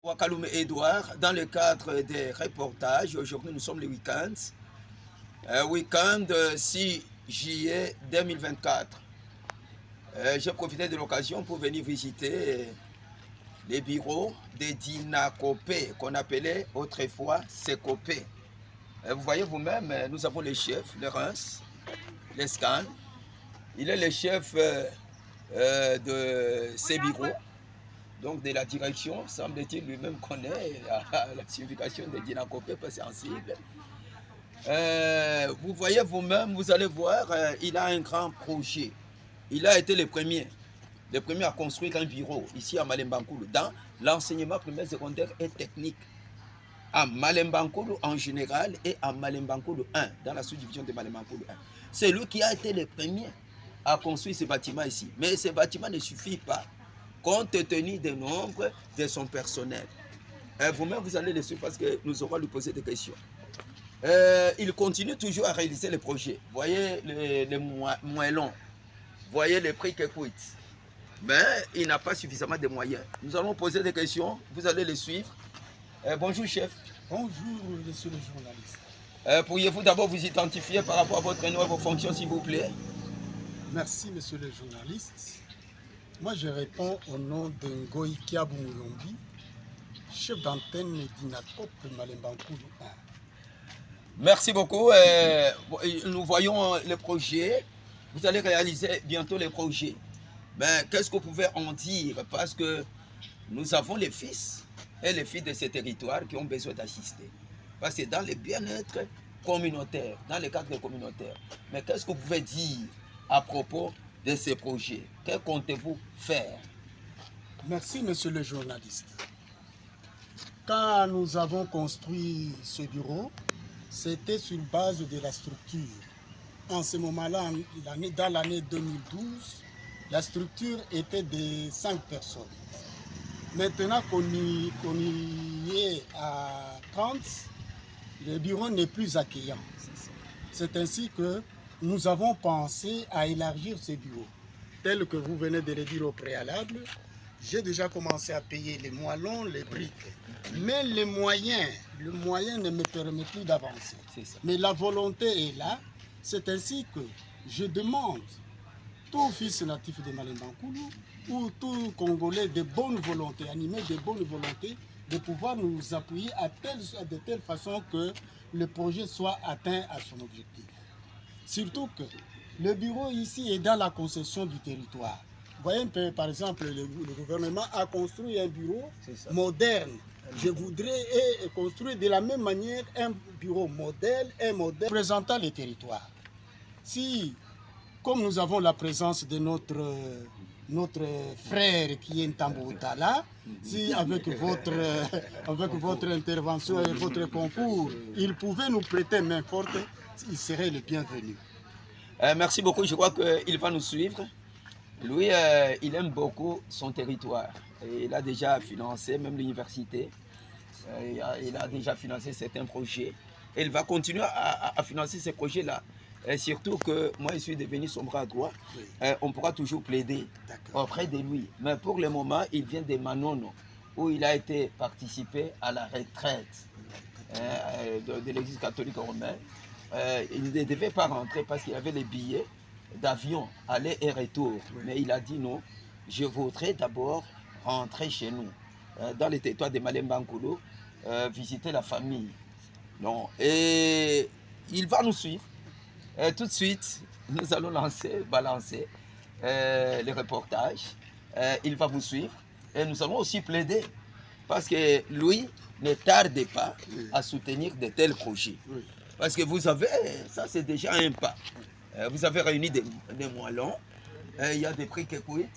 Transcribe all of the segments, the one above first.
Wakaloum Edouard, dans le cadre des reportages. Aujourd'hui, nous sommes le week-end. Week-end 6 juillet 2024. J'ai profité de l'occasion pour venir visiter les bureaux des Dinakopé, qu'on appelait autrefois Sekopé. Vous voyez vous-même, nous avons les chefs, le Reims, les scans. Il est le chef de ces bureaux. Donc de la direction, semble-t-il lui-même connaît la signification de Dinakopé, parce que c'est sensible. Vous voyez vous-même, vous allez voir, il a un grand projet. Il a été le premier à construire un bureau ici à Malembankoulou, dans l'enseignement primaire, secondaire et technique. À Malembankoulou en général et à Malembankoulou 1, dans la sous-division de Malembankoulou 1. C'est lui qui a été le premier à construire ce bâtiment ici. Mais ce bâtiment ne suffit pas, compte tenu du nombre de son personnel. Vous-même, vous allez le suivre parce que nous aurons lui poser des questions. Il continue toujours à réaliser les projets. Voyez les moellons, voyez les prix qu'il coûte. Mais il n'a pas suffisamment de moyens. Nous allons poser des questions, vous allez les suivre. Bonjour chef. Bonjour monsieur le journaliste. Pourriez-vous d'abord vous identifier par rapport à votre nom et vos fonctions s'il vous plaît? Merci monsieur le journaliste. Moi je réponds au nom de Ngoï Kiabou Mouyombi, chef d'antenne d'Inakop Malembankoulou 1. Merci beaucoup. Nous voyons les projets. Vous allez réaliser bientôt les projets. Mais qu'est-ce que vous pouvez en dire? Parce que nous avons les fils et les filles de ces territoires qui ont besoin d'assister. Parce que dans le bien-être communautaire, dans le cadre communautaire. Mais qu'est-ce que vous pouvez dire à propos de ces projets? Que comptez-vous faire? Merci monsieur le journaliste. Quand nous avons construit ce bureau, c'était sur base de la structure. En ce moment-là, dans l'année 2012, la structure était de 5 personnes. Maintenant qu'on y est à 30, le bureau n'est plus accueillant. C'est ainsi que nous avons pensé à élargir ce bureau. Tel que vous venez de le dire au préalable, j'ai déjà commencé à payer les moellons, les briques. Mais les moyens ne me permettent plus d'avancer. Mais la volonté est là. C'est ainsi que je demande tout fils natif de Malembankoulou ou tout Congolais de bonne volonté, animé de bonne volonté, de pouvoir nous appuyer de telle façon que le projet soit atteint à son objectif. Surtout que le bureau ici est dans la concession du territoire. Vous voyez un peu, par exemple, le gouvernement a construit un bureau moderne. Je voudrais construire de la même manière un bureau modèle présentant les territoires. Si, comme nous avons la présence de notre frère qui est Ntambouta là, si avec votre intervention et votre concours, il pouvait nous prêter main forte, il serait le bienvenu. Merci beaucoup, je crois qu'il va nous suivre. Lui, il aime beaucoup son territoire. Et il a déjà financé même l'université. Il a déjà financé certains projets. Et il va continuer à financer ces projets-là. Surtout que moi, je suis devenu son bras droit. On pourra toujours plaider auprès de lui. Mais pour le moment, il vient de Manono, où il a été participé à la retraite de l'Église catholique romaine. Il ne devait pas rentrer parce qu'il avait les billets d'avion, aller et retour. Mais il a dit non, je voudrais d'abord rentrer chez nous, dans le territoire de Malembankoulou, visiter la famille. Non. Et il va nous suivre. Tout de suite, nous allons balancer les reportages. Il va vous suivre. Et nous allons aussi plaider. Parce que lui ne tarde pas à soutenir de tels projets. Parce que vous avez, ça c'est déjà un pas. Vous avez réuni des moellons. Il y a des prix qui coûtent.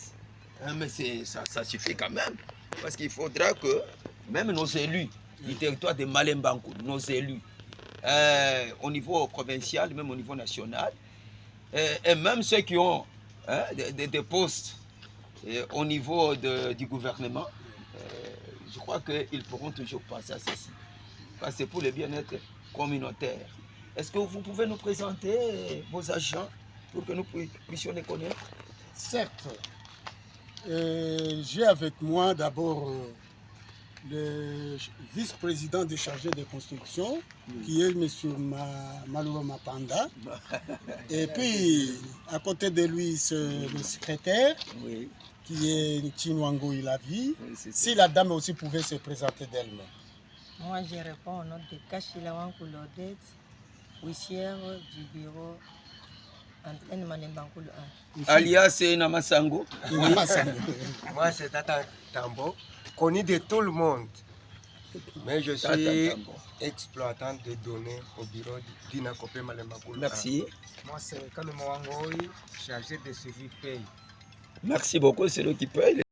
Mais ça suffit quand même. Parce qu'il faudra que même nos élus du territoire de Malembankoulou, nos élus, au niveau provincial, même au niveau national, et même ceux qui ont des postes au niveau du gouvernement, je crois qu'ils pourront toujours passer à ceci. Parce que c'est pour le bien-être communautaire. Est-ce que vous pouvez nous présenter vos agents pour que nous puissions les connaître? Certes, j'ai avec moi d'abord le vice-président déchargé de construction, qui est M. Malouba Mapanda. Et puis, à côté de lui, c'est le secrétaire, Oui. qui est Chinwango Ilavi. Oui, c'est ça. Si la dame aussi pouvait se présenter d'elle-même. Moi, je réponds au nom de Kachilawan Koulodette, huissière du bureau Antenne Malembankoul 1. Alias Namasango. Moi, c'est Tata Tambo, connu de tout le monde. Mais je suis exploitant de données au bureau d'Ina Kopé Malembankoul 1. Merci. Moi, c'est Kaluma Wangoy, chargé de suivi paye. Merci beaucoup, c'est lui qui paye.